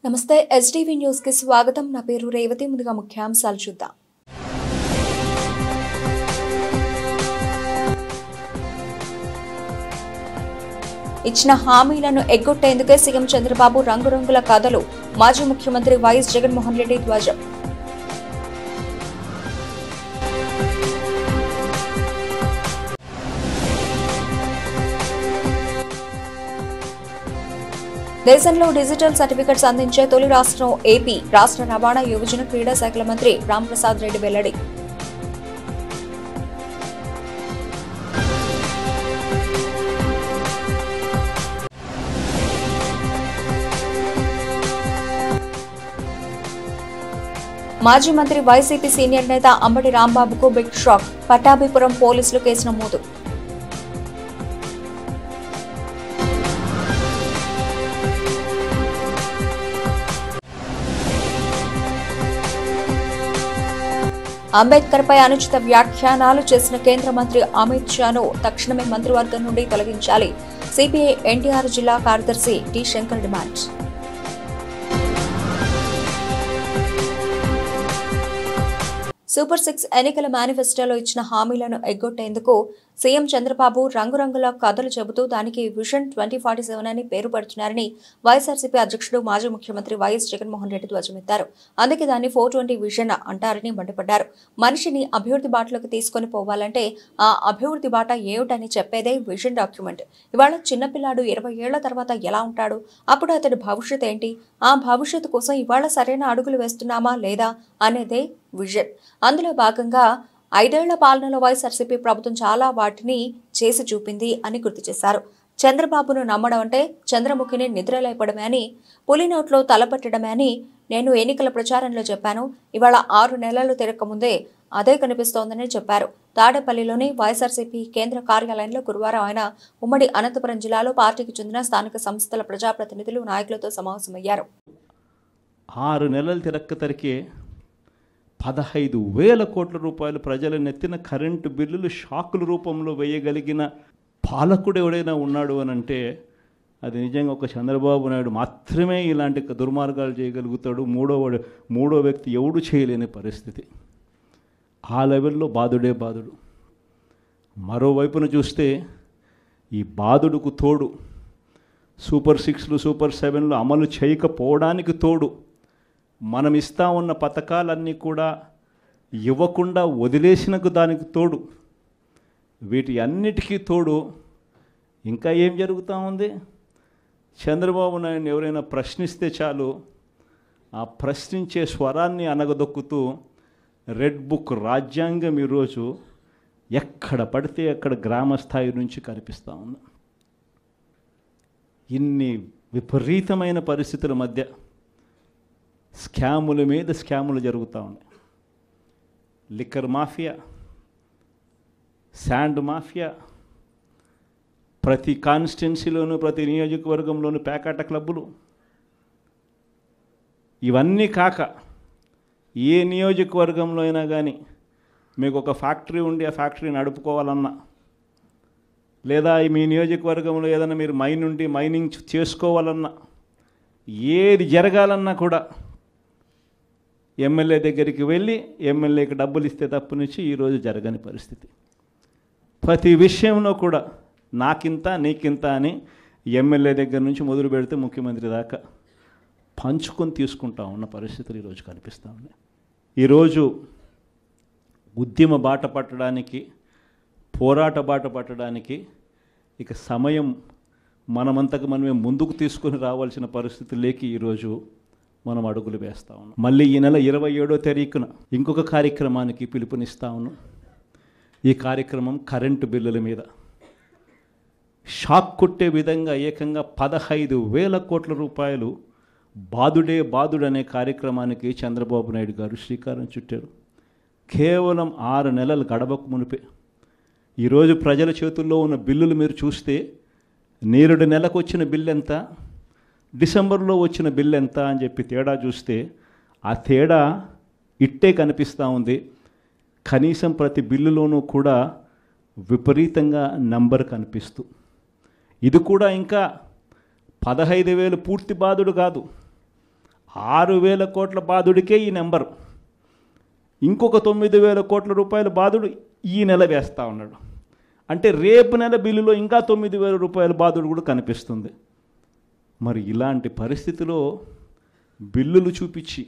నమస్తే STV news కి స్వాగతం. నా పేరు రేవతి. ముందుగా ముఖ్యాంశాలు చూద్దాం. ఇచ్చిన హామీలను ఎగ్గొట్టేందుకే సీఎం చంద్రబాబు రంగురంగుల కథలు. మాజీ ముఖ్యమంత్రి వైఎస్ జగన్మోహన్ రెడ్డి ధ్వజం. దేశంలో డిజిటల్ సర్టిఫికెట్స్ అందించే తొలి రాష్ట్రం ఏపీ. రాష్ట్ర రవాణా, యువజన, క్రీడా శాఖల మంత్రి రాంప్రసాద్ రెడ్డి వెల్లడి. మాజీ మంత్రి వైసీపీ సీనియర్ నేత అంబటి రాంబాబుకు బిగ్ షాక్. పట్టాభిపురం పోలీసులు కేసు నమోదు. అంబేద్కర్ పై అనుచిత వ్యాఖ్యానాలు చేసిన కేంద్ర మంత్రి అమిత్ షాను తక్షణమే మంత్రివర్గం నుండి తొలగించాలి. సిపిఐ ఎన్టీఆర్ జిల్లా కార్యదర్శి టి శంకర్ డిమాండ్. సూపర్ 6 ఎన్నికల మేనిఫెస్టోలో ఇచ్చిన హామీలను ఎగ్గొట్టేందుకు సీఎం చంద్రబాబు రంగురంగుల కథలు చెబుతూ దానికి విజన్ 2047 అని పేరు పెడుతున్నారని వైఎస్ఆర్సీపీ అధ్యక్షుడు మాజీ ముఖ్యమంత్రి వైఎస్ జగన్మోహన్ రెడ్డి ధ్వజమెత్తారు. అందుకే దాన్ని 420 విజన్ అంటారని మండిపడ్డారు. మనిషిని అభివృద్ధి బాటలోకి తీసుకుని పోవాలంటే ఆ అభివృద్ధి బాట ఏమిటని చెప్పేదే విజన్ డాక్యుమెంట్. ఇవాళ చిన్నపిల్లాడు 20 ఏళ్ల తర్వాత ఎలా ఉంటాడు? అప్పుడు అతడి భవిష్యత్ ఏంటి? ఆ భవిష్యత్తు కోసం ఇవాళ సరైన అడుగులు వేస్తున్నామా లేదా అనేదే విజన్. అందులో భాగంగా 5 ఏళ్ల పాలనలో వైఎస్ఆర్సీపీ ప్రభుత్వం చాలా వాటిని చేసి చూపింది అని గుర్తు చేశారు. చంద్రబాబును నమ్మడం అంటే చంద్రముఖిని నిద్రలేపడమే అని, పులి నోట్లో తలపట్టడమే అని నేను ఎన్నికల ప్రచారంలో చెప్పాను. ఇవాళ 6 నెలలు తిరగకముందే అదే కనిపిస్తోందని చెప్పారు. తాడేపల్లిలోని వైఎస్ఆర్సీపీ కేంద్ర కార్యాలయంలో గురువారం ఆయన ఉమ్మడి అనంతపురం జిల్లాలో పార్టీకి చెందిన స్థానిక సంస్థల ప్రజాప్రతినిధులు, నాయకులతో సమావేశమయ్యారు. 6 నెలలు తిరక్కతరికే 15,000 కోట్ల రూపాయలు ప్రజల నెత్తిన కరెంటు బిల్లులు షాకుల రూపంలో వేయగలిగిన పాలకుడు ఎవడైనా ఉన్నాడు అని అంటే అది నిజంగా ఒక చంద్రబాబు నాయుడు మాత్రమే ఇలాంటి దుర్మార్గాలు చేయగలుగుతాడు. మూడో వ్యక్తి ఎవడు చేయలేని పరిస్థితి. ఆ లెవెల్లో బాధుడే బాధుడు. మరోవైపున చూస్తే ఈ బాధుడుకు తోడు సూపర్ 6లు, సూపర్ 7లు అమలు చేయకపోవడానికి తోడు మనం ఇస్తా ఉన్న పథకాలన్నీ కూడా ఇవ్వకుండా వదిలేసినకు దానికి తోడు, వీటి అన్నిటికీ తోడు ఇంకా ఏం జరుగుతూ ఉంది? చంద్రబాబు నాయుడిని ఎవరైనా ప్రశ్నిస్తే చాలు, ఆ ప్రశ్నించే స్వరాన్ని అనగదొక్కుతూ రెడ్ బుక్ రాజ్యాంగం ఈరోజు ఎక్కడ పడితే అక్కడ గ్రామ స్థాయి నుంచి కనిపిస్తూ ఉంది. ఇన్ని విపరీతమైన పరిస్థితుల మధ్య స్కాముల మీద స్కాములు జరుగుతూ ఉన్నాయి. లిక్కర్ మాఫియా, శాండ్ మాఫియా, ప్రతి కాన్స్టిట్యున్సీలోనూ ప్రతి నియోజకవర్గంలోనూ పేకాట క్లబ్బులు, ఇవన్నీ కాక ఏ నియోజకవర్గంలో అయినా కానీ మీకు ఒక ఫ్యాక్టరీ ఉండి ఆ ఫ్యాక్టరీ నడుపుకోవాలన్నా, లేదా మీ నియోజకవర్గంలో ఏదైనా మీరు మైనింగ్ చేసుకోవాలన్నా, ఏది జరగాలన్నా కూడా ఎమ్మెల్యే దగ్గరికి వెళ్ళి ఎమ్మెల్యేకి డబ్బులు ఇస్తే తప్పు నుంచి ఈరోజు జరగని పరిస్థితి. ప్రతి విషయంలో కూడా నాకింత నీకింత అని ఎమ్మెల్యే దగ్గర నుంచి మొదలు పెడితే ముఖ్యమంత్రి దాకా పంచుకొని తీసుకుంటా ఉన్న పరిస్థితులు ఈరోజు కనిపిస్తూ ఉన్నాయి. ఈరోజు ఉద్యమ బాట పట్టడానికి, పోరాట బాట పట్టడానికి ఇక సమయం మనమంతకు మనమే ముందుకు తీసుకొని రావాల్సిన పరిస్థితుల్లోకి ఈరోజు మనం అడుగులు వేస్తూ ఉన్నాం. మళ్ళీ ఈ నెల 27వ తారీఖున ఇంకొక కార్యక్రమానికి పిలుపునిస్తా ఉన్నాం. ఈ కార్యక్రమం కరెంటు బిల్లుల మీద షాక్ కొట్టే విధంగా ఏకంగా 15,000 కోట్ల రూపాయలు బాదుడే బాదుడు అనే కార్యక్రమానికి చంద్రబాబు నాయుడు గారు శ్రీకారం చుట్టారు. కేవలం 6 నెలలు గడవకు మునిపే ఈరోజు ప్రజల చేతుల్లో ఉన్న బిల్లులు మీరు చూస్తే, నేరుడు నెలకు వచ్చిన బిల్లు ఎంత, డిసెంబర్లో వచ్చిన బిల్లు ఎంత అని చెప్పి తేడా చూస్తే ఆ తేడా ఇట్టే కనిపిస్తూ ఉంది. కనీసం ప్రతి బిల్లులోనూ కూడా విపరీతంగా నంబర్ కనిపిస్తూ, ఇది కూడా ఇంకా 15,000 పూర్తి బాధుడు కాదు, 6,000 కోట్ల బాధుడికే ఈ నెంబర్, ఇంకొక 9,000 కోట్ల రూపాయల బాధుడు ఈ నెల వేస్తూ ఉన్నాడు. అంటే రేపు నెల బిల్లులో ఇంకా 9,000 రూపాయల బాధుడు కూడా కనిపిస్తుంది. మరి ఇలాంటి పరిస్థితిలో బిల్లులు చూపించి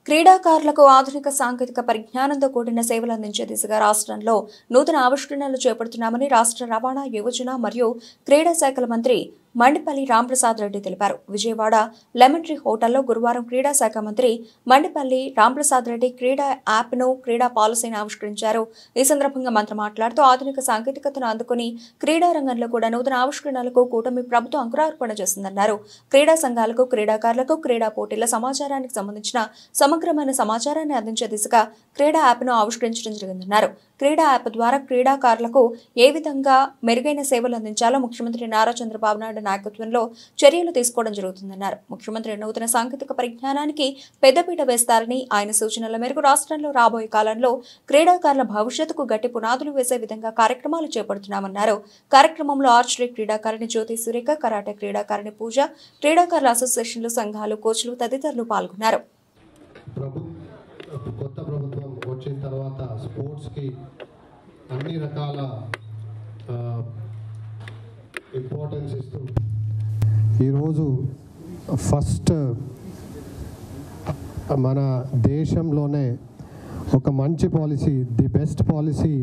క్రీడాకారులకు ఆధునిక సాంకేతిక పరిజ్ఞానంతో కూడిన సేవలు అందించే దిశగా రాష్ట్రంలో నూతన ఆవిష్కరణలు చేపడుతున్నామని రాష్ట్ర రవాణా, యువజన మరియు క్రీడా శాఖల మంత్రి మండిపల్లి రాంప్రసాద్ రెడ్డి తెలిపారు. విజయవాడ లెమన్ ట్రీ హోటల్లో గురువారం క్రీడా శాఖ మంత్రి మండిపల్లి రాంప్రసాద్ రెడ్డి క్రీడా యాప్ను, క్రీడా పాలసీని ఆవిష్కరించారు. ఈ సందర్భంగా మంత్రి మాట్లాడుతూ ఆధునిక సాంకేతికతను అందుకుని క్రీడా రంగంలో కూడా నూతన ఆవిష్కరణలకు కూటమి ప్రభుత్వం అంకురార్పణ చేస్తుందన్నారు. క్రీడా సంఘాలకు, క్రీడాకారులకు క్రీడా పోటీల సమాచారానికి సంబంధించిన సమగ్రమైన సమాచారాన్ని అందించే దిశగా క్రీడా యాప్ను ఆవిష్కరించడం జరిగిందన్నారు. క్రీడా యాప్ ద్వారా క్రీడాకారులకు ఏ విధంగా మెరుగైన సేవలు అందించాలో ముఖ్యమంత్రి నారా చంద్రబాబు నాయుడు నాయకత్వంలో చర్యలు తీసుకోవడం జరుగుతుందన్నారు. ముఖ్యమంత్రి నూతన సాంకేతిక పరిజ్ఞానానికి పెద్దపీట వేస్తారని, ఆయన సూచనల మేరకు రాష్ట్రంలో రాబోయే కాలంలో క్రీడాకారుల భవిష్యత్తుకు గట్టి పునాదులు వేసే విధంగా కార్యక్రమాలు చేపడుతున్నామన్నారు. కార్యక్రమంలో ఆర్చరీ క్రీడాకారిణి జ్యోతి సురేఖ, కరాటే క్రీడాకారిణి పూజ, క్రీడాకారుల అసోసియేషన్లు, సంఘాలు, కోచ్లు తదితరులు పాల్గొన్నారు. కొత్త ప్రభుత్వం వచ్చిన తర్వాత స్పోర్ట్స్కి అన్ని రకాల ఇంపార్టెన్స్ ఇస్తూ ఈరోజు ఫస్ట్ మన దేశంలోనే ఒక మంచి పాలసీ, ది బెస్ట్ పాలసీ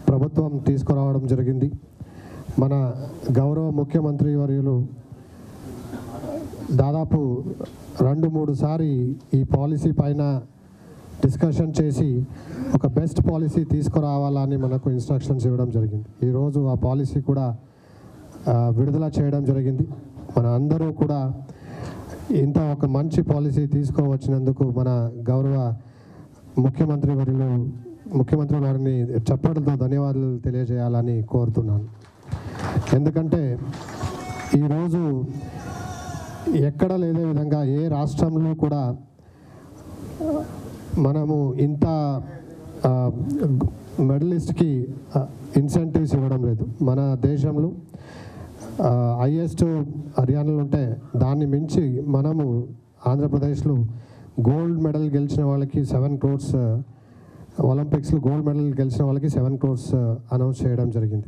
ప్రభుత్వం తీసుకురావడం జరిగింది. మన గౌరవ ముఖ్యమంత్రి వర్యులు దాదాపు 2-3 సారి ఈ పాలసీ పైన డిస్కషన్ చేసి ఒక బెస్ట్ పాలసీ తీసుకురావాలని మనకు ఇన్స్ట్రక్షన్స్ ఇవ్వడం జరిగింది. ఈరోజు ఆ పాలసీ కూడా విడుదల చేయడం జరిగింది. మన అందరూ కూడా ఇంత ఒక మంచి పాలసీ తీసుకోవచ్చినందుకు మన గౌరవ ముఖ్యమంత్రి వారిని చప్పట్లతో ధన్యవాదాలు తెలియజేయాలని కోరుతున్నాను. ఎందుకంటే ఈరోజు ఎక్కడ లేదే విధంగా ఏ రాష్ట్రంలో కూడా మనము ఇంత మెడలిస్ట్కి ఇన్సెంటివ్స్ ఇవ్వడం లేదు. మన దేశంలో హైయెస్ట్ హర్యానాలో ఉంటే దాన్ని మించి మనము ఆంధ్రప్రదేశ్లో గోల్డ్ మెడల్ గెలిచిన వాళ్ళకి 7 crores, ఒలింపిక్స్లో గోల్డ్ మెడల్ గెలిచిన వాళ్ళకి 7 crores అనౌన్స్ చేయడం జరిగింది.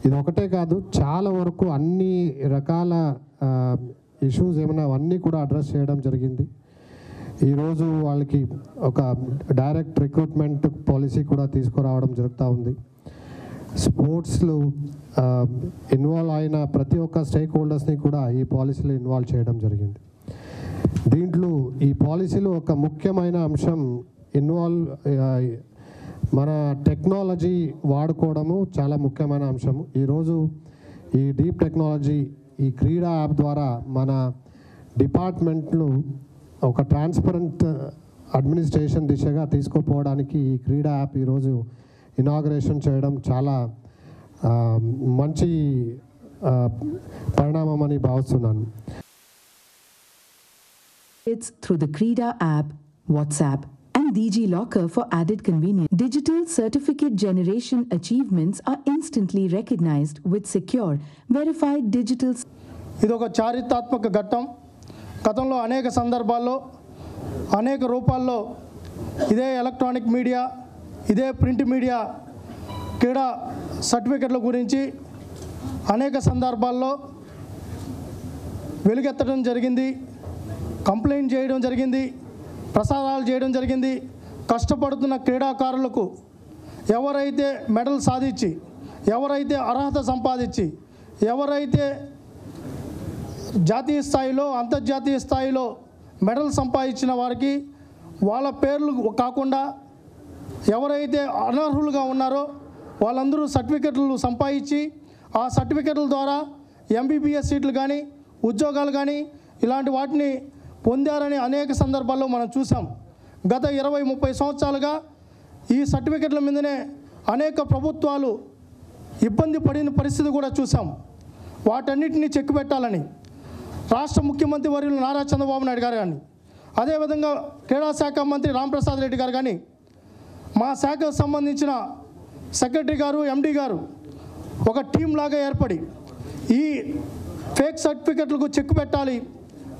ఇది ఒకటే కాదు, చాలా వరకు అన్ని రకాల ఇష్యూస్ ఏమైనా అవన్నీ కూడా అడ్రస్ చేయడం జరిగింది. ఈరోజు వాళ్ళకి ఒక డైరెక్ట్ రిక్రూట్మెంట్ పాలసీ కూడా తీసుకురావడం జరుగుతూ ఉంది. స్పోర్ట్స్లో ఇన్వాల్వ్ అయిన ప్రతి ఒక్క స్టేక్ హోల్డర్స్ని కూడా ఈ పాలసీలో ఇన్వాల్వ్ చేయడం జరిగింది. దీంట్లో ఈ పాలసీలో ఒక ముఖ్యమైన అంశం మన టెక్నాలజీ వాడుకోవడము చాలా ముఖ్యమైన అంశము. ఈరోజు ఈ డీప్ టెక్నాలజీ, ఈ క్రీడా యాప్ ద్వారా మన డిపార్ట్మెంట్లు ఒక ట్రాన్స్పరెంట్ అడ్మినిస్ట్రేషన్ దిశగా తీసుకుపోవడానికి ఈ క్రీడా యాప్ ఈరోజు ఇనాగ్రేషన్ చేయడం చాలా మంచి పరిణామం అని భావిస్తున్నాను. It's through the Krida app, WhatsApp and DigiLocker for added convenience. Digital certificate generation achievements are instantly recognized with secure, verified digital. ఇదొక చారిత్రాత్మక ఘట్టం. గతంలో అనేక సందర్భాల్లో, అనేక రూపాల్లో ఇదే ఎలక్ట్రానిక్ మీడియా, ఇదే ప్రింట్ మీడియా క్రీడా సర్టిఫికెట్ల గురించి అనేక సందర్భాల్లో వెలుగెత్తడం జరిగింది, కంప్లైంట్ చేయడం జరిగింది, ప్రసారాలు చేయడం జరిగింది. కష్టపడుతున్న క్రీడాకారులకు ఎవరైతే మెడల్ సాధించి, ఎవరైతే అర్హత సంపాదించి, ఎవరైతే జాతీయ స్థాయిలో, అంతర్జాతీయ స్థాయిలో మెడల్ సంపాదించిన వారికి వాళ్ళ పేర్లు కాకుండా ఎవరైతే అనర్హులుగా ఉన్నారో వాళ్ళందరూ సర్టిఫికెట్లు సంపాదించి ఆ సర్టిఫికెట్ల ద్వారా ఎంబీబీఎస్ సీట్లు కానీ, ఉద్యోగాలు కానీ ఇలాంటి వాటిని పొందారని అనేక సందర్భాల్లో మనం చూసాం. గత 20-30 సంవత్సరాలుగా ఈ సర్టిఫికెట్ల మీదనే అనేక ప్రభుత్వాలు ఇబ్బంది పడిన పరిస్థితి కూడా చూసాం. వాటన్నిటిని చెక్ పెట్టాలని రాష్ట్ర ముఖ్యమంత్రి వర్యులు నారా చంద్రబాబు నాయుడు గారు కానీ, అదేవిధంగా క్రీడా శాఖ మంత్రి రాంప్రసాద్ రెడ్డి గారు కానీ, మా శాఖకు సంబంధించిన సెక్రటరీ గారు, ఎండీ గారు ఒక టీం లాగా ఏర్పడి ఈ ఫేక్ సర్టిఫికెట్లకు చెక్ పెట్టాలి,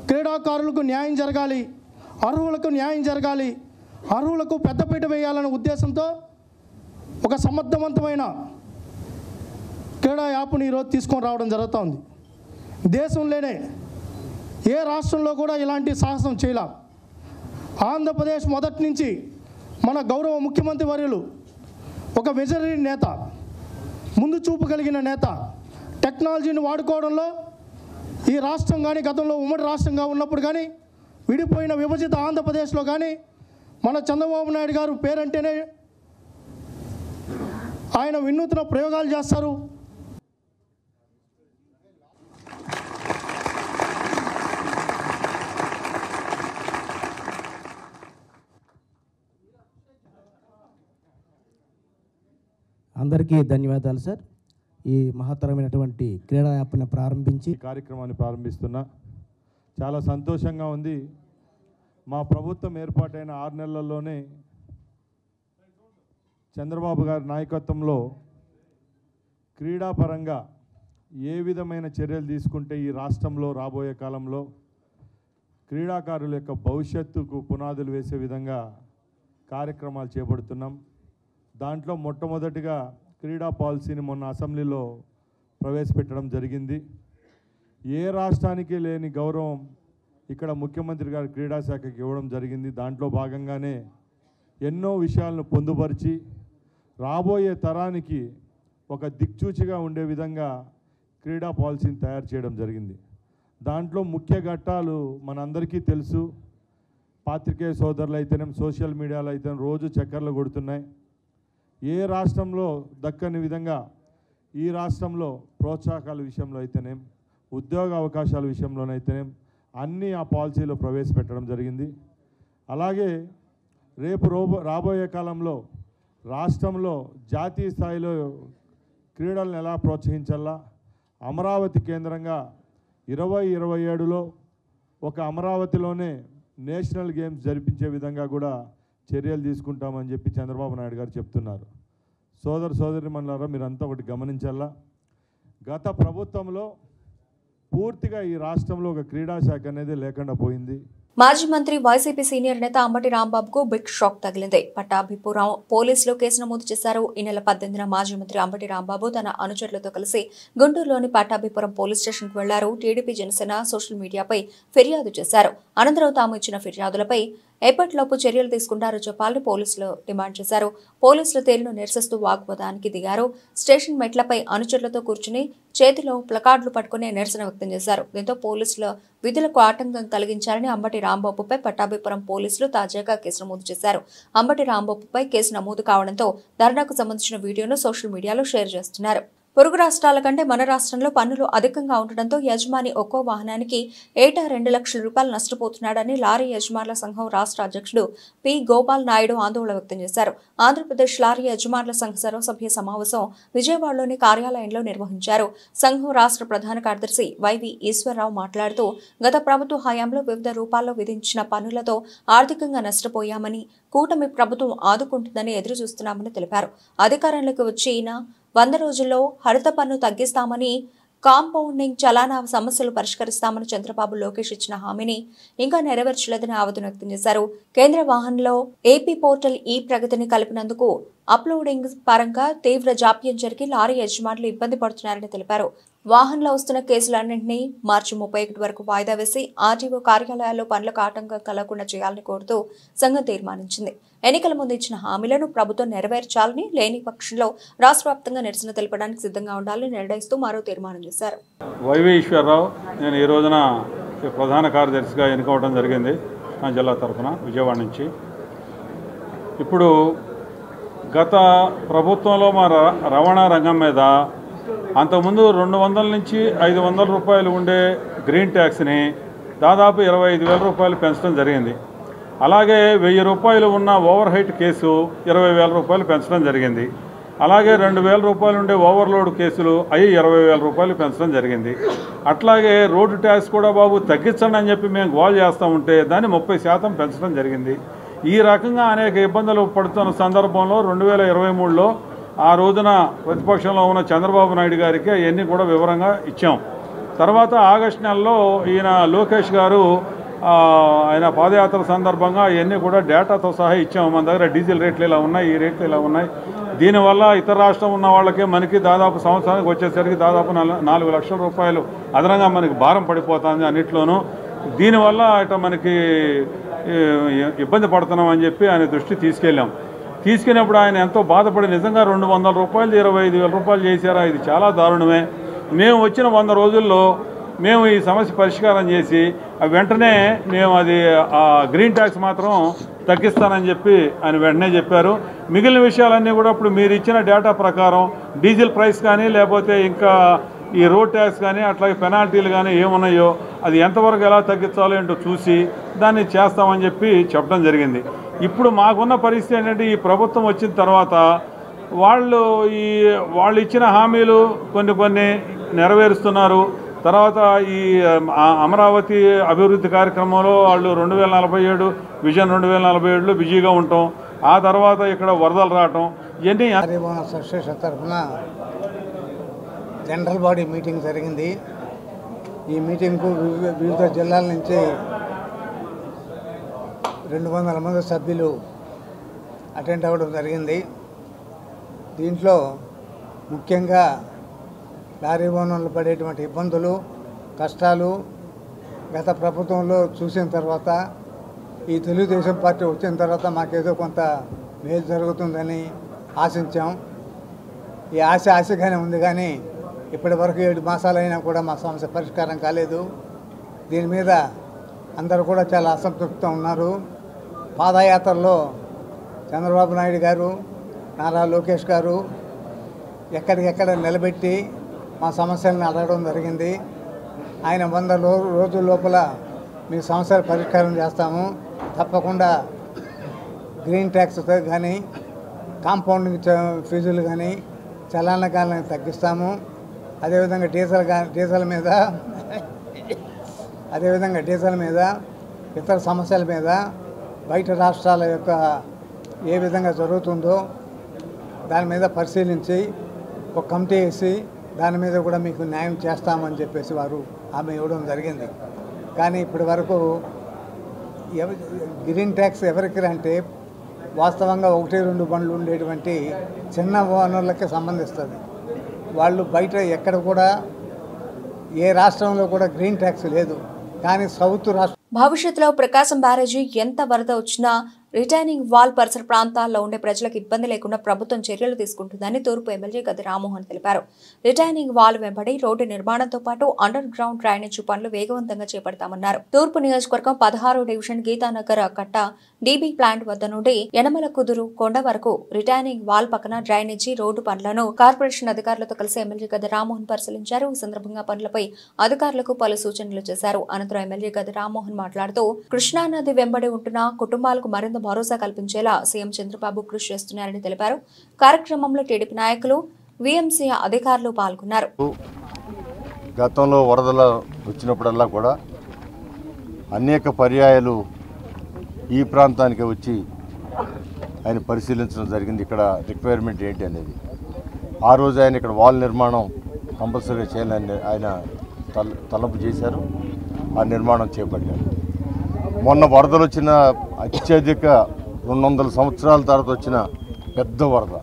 క్రీడాకారులకు న్యాయం జరగాలి, అర్హులకు న్యాయం జరగాలి, అర్హులకు పెద్దపీట వేయాలనే ఉద్దేశంతో ఒక సమర్థవంతమైన క్రీడా యాప్ని ఈరోజు తీసుకొని రావడం జరుగుతోంది. దేశంలోనే ఏ రాష్ట్రంలో కూడా ఇలాంటి సాహసం చేయలే. ఆంధ్రప్రదేశ్ మొదటి నుంచి మన గౌరవ ముఖ్యమంత్రి వర్యులు ఒక విజనరీ నేత, ముందు చూపు కలిగిన నేత. టెక్నాలజీని వాడుకోవడంలో ఈ రాష్ట్రం కానీ గతంలో ఉమ్మడి రాష్ట్రంగా ఉన్నప్పుడు కానీ విడిపోయిన విభజిత ఆంధ్రప్రదేశ్లో కానీ మన చంద్రబాబు నాయుడు గారు పేరంటేనే ఆయన వినూత్న ప్రయోగాలు చేస్తారు. అందరికీ ధన్యవాదాలు సార్. ఈ మహత్తరమైనటువంటి క్రీడా యాప్ని ప్రారంభించి కార్యక్రమాన్ని ప్రారంభిస్తున్నా. చాలా సంతోషంగా ఉంది. మా ప్రభుత్వం ఏర్పాటైన 6 నెలల్లోనే చంద్రబాబు గారి నాయకత్వంలో క్రీడాపరంగా ఏ విధమైన చర్యలు తీసుకుంటే ఈ రాష్ట్రంలో రాబోయే కాలంలో క్రీడాకారుల యొక్క భవిష్యత్తుకు పునాదులు వేసే విధంగా కార్యక్రమాలు చేపడుతున్నాం. దాంట్లో మొట్టమొదటిగా క్రీడా పాలసీని మొన్న అసెంబ్లీలో ప్రవేశపెట్టడం జరిగింది. ఏ రాష్ట్రానికి లేని గౌరవం ఇక్కడ ముఖ్యమంత్రి గారు క్రీడా శాఖకి ఇవ్వడం జరిగింది. దాంట్లో భాగంగానే ఎన్నో విషయాలను పొందుపరిచి రాబోయే తరానికి ఒక దిక్చూచిగా ఉండే విధంగా క్రీడా పాలసీని తయారు చేయడం జరిగింది. దాంట్లో ముఖ్య ఘట్టాలు మనందరికీ తెలుసు. పాత్రికేయ సోదరులు అయితేనేం, సోషల్ మీడియాలో అయితేనే రోజు చక్కర్లు కొడుతున్నాయి. ఏ రాష్ట్రంలో దక్కని విధంగా ఈ రాష్ట్రంలో ప్రోత్సాహకాల విషయంలో అయితేనేం, ఉద్యోగ అవకాశాల విషయంలోనైతేనేం అన్నీ ఆ పాలసీలో ప్రవేశపెట్టడం జరిగింది. అలాగే రేపు రాబోయే కాలంలో రాష్ట్రంలో జాతీయ స్థాయిలో క్రీడలను ఎలా ప్రోత్సహించాలా, అమరావతి కేంద్రంగా 2027లో ఒక అమరావతిలోనే నేషనల్ గేమ్స్ జరిపించే విధంగా కూడా చర్యలు తీసుకుంటామని చెప్పి చంద్రబాబు నాయుడు గారు చెప్తున్నారు. సోదరిమణులారా, మీరంతా ఒకటి గమనించాలా. గత ప్రభుత్వంలో పూర్తిగా ఈ రాష్ట్రంలో ఒక క్రీడా శాఖ అనేది లేకుండా పోయింది. మాజీ మంత్రి వైసీపీ సీనియర్ నేత అంబటి రాంబాబుకు బిగ్ షాక్ తగిలింది. పట్టాభిపురం పోలీసులు కేసు నమోదు చేశారు. ఈ నెల 18న మాజీ మంత్రి అంబటి రాంబాబు తన అనుచరులతో కలిసి గుంటూరులోని పట్టాభిపురం పోలీస్ స్టేషన్కు వెళ్లారు. టీడీపీ జనసేన సోషల్ మీడియాపై ఫిర్యాదు చేశారు. అనంతరం తాము ఇచ్చిన ఫిర్యాదులపై ఎప్పటిలోపు చర్యలు తీసుకుంటారో చెప్పాలని పోలీసులు డిమాండ్ చేశారు. పోలీసుల తీరును నిరసిస్తూ వాగ్వాదానికి దిగారు. స్టేషన్ మెట్లపై అనుచరులతో కూర్చుని చేతిలో ప్లకార్డులు పట్టుకుని నిరసన వ్యక్తం చేశారు. దీంతో పోలీసుల విధులకు ఆటంకం కలిగించారని అంబటి రాంబాబుపై పట్టాభిపురం పోలీసులు తాజాగా కేసు నమోదు చేశారు. అంబటి రాంబాబుపై కేసు నమోదు కావడంతో ధర్నాకు సంబంధించిన వీడియోను సోషల్ మీడియాలో షేర్ చేస్తున్నారు. పొరుగు రాష్ట్రాల కంటే మన రాష్ట్రంలో పన్నులు అధికంగా ఉండడంతో యజమాని ఒక్కో వాహనానికి ఏటా 2 లక్షల రూపాయలు నష్టపోతున్నాడని లారీ యజమానుల సంఘం రాష్ట్ర అధ్యక్షుడు పి గోపాల్ నాయుడు ఆందోళన వ్యక్తం చేశారు. ఆంధ్రప్రదేశ్ లారీ యజమానుల సంఘ సర్వసభ్య సమావేశం విజయవాడలోని కార్యాలయంలో నిర్వహించారు. సంఘం రాష్ట్ర ప్రధాన కార్యదర్శి వైవి ఈశ్వరరావు మాట్లాడుతూ గత ప్రభుత్వ హయాంలో వివిధ రూపాల్లో విధించిన పన్నులతో ఆర్థికంగా నష్టపోయామని, కూటమి ప్రభుత్వం ఆదుకుంటుందని ఎదురు చూస్తున్నామని తెలిపారు. అధికారంలోకి వచ్చిన 100 రోజుల్లో హరిత పన్ను తగ్గిస్తామని, కాంపౌండింగ్ చలానా సమస్యలు పరిష్కరిస్తామని చంద్రబాబు లోకేష్ ఇచ్చిన హామీని ఇంకా నెరవేర్చలేదని ఆవేదన వ్యక్తం చేశారు. కేంద్ర వాహనంలో ఏపీ పోర్టల్ ఈ ప్రగతిని కలిపినందుకు అప్లోడింగ్ పరంగా తీవ్ర జాప్యం జరిగి లారీ యజమానులు ఇబ్బంది పడుతున్నారని తెలిపారు. వాహనంలో వస్తున్న కేసులన్నింటినీ మార్చి 31 వరకు వాయిదా వేసి ఆర్టీఓ కార్యాలయాల్లో పనులకు ఆటంకం కలగకుండా చేయాలని కోరుతూ సంఘం తీర్మానించింది. ఎన్నికల ముందు ఇచ్చిన హామీలను ప్రభుత్వం నెరవేర్చాలని, లేని పక్షంలో రాష్ట్ర వ్యాప్తంగా నిరసన తెలపడానికి సిద్ధంగా ఉండాలని నిర్ణయిస్తూ మరో తీర్మానం చేశారు. వైవి ఈశ్వరరావు, నేను ఈ రోజున ప్రధాన కార్యదర్శిగా ఎన్నుకోవడం జరిగింది నా జిల్లా తరఫున విజయవాడ నుంచి. ఇప్పుడు గత ప్రభుత్వంలో మా రవాణా రంగం మీద అంతకుముందు 200 నుంచి 500 రూపాయలు ఉండే గ్రీన్ ట్యాక్స్ని దాదాపు 25,000 రూపాయలు పెంచడం జరిగింది. అలాగే 1000 రూపాయలు ఉన్న ఓవర్ హైట్ కేసు 20,000 రూపాయలు పెంచడం జరిగింది. అలాగే 2,000 రూపాయలు ఉండే ఓవర్లోడ్ కేసులు అవి 20,000 రూపాయలు పెంచడం జరిగింది. అట్లాగే రోడ్డు ట్యాక్స్ కూడా బాబు తగ్గించండి అని చెప్పి మేము గోల్ చేస్తూ ఉంటే దాన్ని 30% పెంచడం జరిగింది. ఈ రకంగా అనేక ఇబ్బందులు పడుతున్న సందర్భంలో 2023లో ఆ రోజున ప్రతిపక్షంలో ఉన్న చంద్రబాబు నాయుడు గారికి అవన్నీ కూడా వివరంగా ఇచ్చాం. తర్వాత ఆగస్టు నెలలో ఈయన లోకేష్ గారు ఆయన పాదయాత్ర సందర్భంగా ఇవన్నీ కూడా డేటాతో సహా ఇచ్చాము. మన దగ్గర డీజిల్ రేట్లు ఇలా ఉన్నాయి, ఈ రేట్లు ఇలా ఉన్నాయి, దీనివల్ల ఇతర రాష్ట్రం ఉన్న వాళ్ళకి మనకి దాదాపు సంవత్సరానికి వచ్చేసరికి దాదాపు 4 లక్షల రూపాయలు అదనంగా మనకి భారం పడిపోతుంది అన్నిట్లోనూ. దీనివల్ల ఇట మనకి ఇబ్బంది పడుతున్నాం అని చెప్పి ఆయన దృష్టి తీసుకెళ్ళినప్పుడు ఆయన ఎంతో బాధపడి నిజంగా 200 రూపాయలు 25,000 రూపాయలు చేశారా, ఇది చాలా దారుణమే. మేము వచ్చిన 100 రోజుల్లో మేము ఈ సమస్య పరిష్కారం చేసి వెంటనే మేము అది గ్రీన్ ట్యాక్స్ మాత్రం తగ్గిస్తానని చెప్పి ఆయన వెంటనే చెప్పారు. మిగిలిన విషయాలన్నీ కూడా ఇప్పుడు మీరు ఇచ్చిన డేటా ప్రకారం డీజిల్ ప్రైస్ కానీ లేకపోతే ఇంకా ఈ రోడ్ ట్యాక్స్ కానీ అట్లాగే పెనాల్టీలు కానీ ఏమున్నాయో అది ఎంతవరకు ఎలా తగ్గించాలో ఏంటో చూసి దాన్ని చేస్తామని చెప్పి చెప్పడం జరిగింది. ఇప్పుడు మాకున్న పరిస్థితి ఏంటంటే ఈ ప్రభుత్వం వచ్చిన తర్వాత వాళ్ళు ఇచ్చిన హామీలు కొన్ని నెరవేరుస్తున్నారు. తర్వాత ఈ అమరావతి అభివృద్ధి కార్యక్రమంలో వాళ్ళు 2047 విజన్ 2047లో బిజీగా ఉంటాం. ఆ తర్వాత ఇక్కడ వరదలు రావటం ఇవన్నీ అసోసియేషన్ తరఫున జనరల్ బాడీ మీటింగ్ జరిగింది. ఈ మీటింగ్కు వివిధ జిల్లాల నుంచి 200 మంది సభ్యులు అటెండ్ అవ్వడం జరిగింది. దీంట్లో ముఖ్యంగా లారీ ఓనర్లు పడేటువంటి ఇబ్బందులు, కష్టాలు గత ప్రభుత్వంలో చూసిన తర్వాత ఈ తెలుగుదేశం పార్టీ వచ్చిన తర్వాత మాకేదో కొంత మేలు జరుగుతుందని ఆశించాం. ఈ ఆశగానే ఉంది, కానీ ఇప్పటి వరకు 7 మాసాలైనా కూడా మా సమస్య పరిష్కారం కాలేదు. దీని మీద అందరూ కూడా చాలా అసంతృప్తితో ఉన్నారు. పాదయాత్రలో చంద్రబాబు నాయుడు గారు, నారా లోకేష్ గారు ఎక్కడికెక్కడ నిలబెట్టి మా సమస్యలను అడగడం జరిగింది. ఆయన 100 రోజుల లోపల మీ సమస్యలు పరిష్కారం చేస్తాము, తప్పకుండా గ్రీన్ ట్యాక్స్ కానీ కాంపౌండింగ్ ఫీజులు కానీ చలానకాలను తగ్గిస్తాము. అదేవిధంగా డీజిల్ మీద ఇతర సమస్యల మీద బయట రాష్ట్రాల యొక్క ఏ విధంగా జరుగుతుందో దాని మీద పరిశీలించి ఒక కమిటీ వేసి దాని మీద కూడా మీకు న్యాయం చేస్తామని చెప్పేసి వారు హామీ ఇవ్వడం జరిగింది. కానీ ఇప్పటి వరకు గ్రీన్ ట్యాక్స్ ఎవరికి అంటే వాస్తవంగా 1-2 బండ్లు ఉండేటువంటి చిన్న ఓనర్లకే సంబంధిస్తుంది. వాళ్ళు బయట ఎక్కడ కూడా ఏ రాష్ట్రంలో కూడా గ్రీన్ ట్యాక్స్ లేదు. కానీ సౌత్ రాష్ట్రం భవిష్యత్తులో ప్రకాశం బ్యారేజీ ఎంత వరద వచ్చినా రిటైనింగ్ వాల్ పరిసర ప్రాంతాల్లో ఉండే ప్రజలకు ఇబ్బంది లేకుండా ప్రభుత్వం చర్యలు తీసుకుంటుందని తూర్పు ఎమ్మెల్యే గద్ది రామ్మోహన్ తెలిపారు. రిటైనింగ్ వాల్ వెంబడి రోడ్డు నిర్మాణంతో పాటు అండర్ గ్రౌండ్ డ్రైనేజీ పనులు వేగవంతంగా చేపడతామన్నారు. తూర్పు నియోజకవర్గం 16వ డివిజన్ గీతానగర్ కట్ట డీబీ ప్లాంట్ వద్ద నుండి యనమల కుదురు కొండ వరకు రిటైనింగ్ వాల్ పక్కన డ్రైనేజీ రోడ్డు పనులను కార్పొరేషన్ అధికారులతో కలిసి ఎమ్మెల్యే గద్ది రామ్మోహన్ పరిశీలించారు. ఈ సందర్భంగా పనులపై అధికారులకు పలు సూచనలు చేశారు. అనంతరం ఎమ్మెల్యే గద్ది రామ్మోహన్ మాట్లాడుతూ కృష్ణానది వెంబడి ఉంటున్న కుటుంబాలకు మరింత భరోసా కల్పించేలా సీఎం చంద్రబాబు కృషి చేస్తున్నారని తెలిపారు. కార్యక్రమంలో టీడీపీ నాయకులు, వీఎంసీ అధికారులు పాల్గొన్నారు. గతంలో వరదలు వచ్చినప్పుడల్లా కూడా అనేక పర్యాయాలు ఈ ప్రాంతానికి వచ్చి ఆయన పరిశీలించడం జరిగింది. ఇక్కడ రిక్వైర్మెంట్ ఏంటి అనేది. ఆ రోజు ఆయన ఇక్కడ వాల్ నిర్మాణం కంపల్సరీగా చేయాలని ఆయన తలపు చేశారు. ఆ నిర్మాణం చేపట్టారు. మొన్న వరదలు వచ్చిన అత్యధిక 200 సంవత్సరాల తర్వాత వచ్చిన పెద్ద వరద,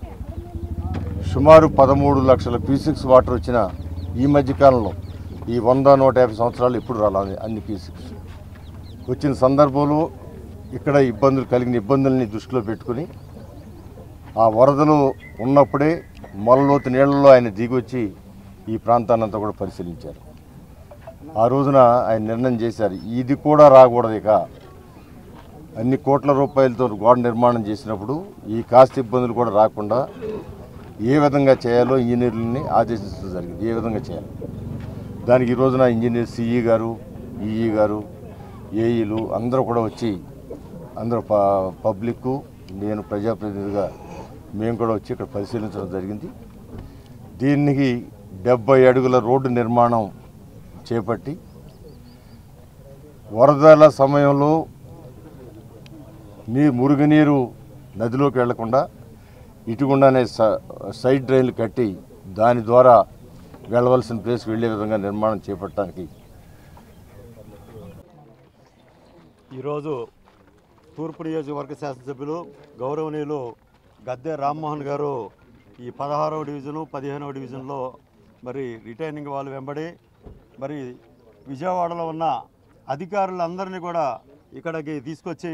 సుమారు 13 లక్షల క్యూసెక్స్ వాటర్ వచ్చిన ఈ మధ్యకాలంలో ఈ 100-150 సంవత్సరాలు ఎప్పుడు రాలి అన్ని క్యూసెక్స్ వచ్చిన సందర్భంలో ఇక్కడ కలిగిన ఇబ్బందుల్ని దృష్టిలో పెట్టుకుని ఆ వరదలు ఉన్నప్పుడే మొలలోతు నీళ్లలో ఆయన దిగొచ్చి ఈ ప్రాంతాన్నంతా కూడా పరిశీలించారు. ఆ రోజున ఆయన నిర్ణయం చేశారు, ఇది కూడా రాకూడదు, ఇక అన్ని కోట్ల రూపాయలతో గోడ నిర్మాణం చేసినప్పుడు ఈ కాస్త ఇబ్బందులు కూడా రాకుండా ఏ విధంగా చేయాలో ఇంజనీర్లని ఆదేశించడం జరిగింది. ఏ విధంగా చేయాలి దానికి ఈ రోజున ఇంజనీర్ సిఈ గారు, ఈఈ గారు, ఏఈలు అందరూ కూడా వచ్చి అందరూ పబ్లిక్, నేను ప్రజాప్రతినిధిగా మేము కూడా వచ్చి ఇక్కడ పరిశీలించడం జరిగింది. దీనికి 70 అడుగుల రోడ్డు నిర్మాణం చేపట్టి వరదల సమయంలో మురుగునీరు నదిలోకి వెళ్లకుండా ఇటుగుండానే సైడ్ డ్రైన్లు కట్టి దాని ద్వారా వెళ్ళవలసిన ప్లేస్కి వెళ్ళే విధంగా నిర్మాణం చేపట్టడానికి ఈరోజు తూర్పు నియోజకవర్గ శాసనసభ్యులు గౌరవనీయులు గద్దె రామ్మోహన్ గారు ఈ 16వ డివిజను 15వ డివిజన్లో మరి రిటైనింగ్ వాళ్ళు వెంబడి మరి విజయవాడలో ఉన్న అధికారులందరినీ కూడా ఇక్కడికి తీసుకొచ్చి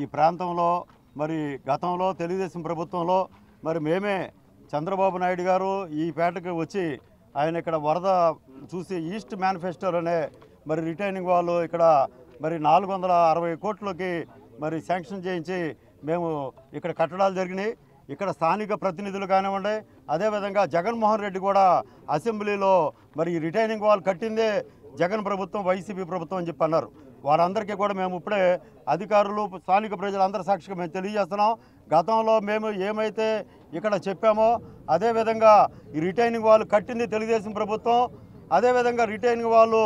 ఈ ప్రాంతంలో మరి గతంలో తెలుగుదేశం ప్రభుత్వంలో మరి మేమే చంద్రబాబు నాయుడు గారు ఈ పేటకు వచ్చి ఆయన ఇక్కడ వరద చూసి ఈస్ట్ మేనిఫెస్టోలోనే మరి రిటైనింగ్ వాళ్ళు ఇక్కడ మరి 460 కోట్లకి మరి శాంక్షన్ చేయించి మేము ఇక్కడ కట్టడాలు జరిగినాయి. ఇక్కడ స్థానిక ప్రతినిధులు కానివ్వండి, అదేవిధంగా జగన్మోహన్ రెడ్డి కూడా అసెంబ్లీలో మరి రిటైనింగ్ వాల్ కట్టిందే జగన్ ప్రభుత్వం, వైసీపీ ప్రభుత్వం అని చెప్పి అన్నారు. వారందరికీ కూడా మేము ఇప్పుడే అధికారులు, స్థానిక ప్రజలందరి సాక్షిగా మేము తెలియజేస్తున్నాం. గతంలో మేము ఏమైతే ఇక్కడ చెప్పామో అదేవిధంగా ఈ రిటైనింగ్ వాళ్ళు కట్టింది తెలుగుదేశం ప్రభుత్వం. అదేవిధంగా రిటైనింగ్ వాళ్ళు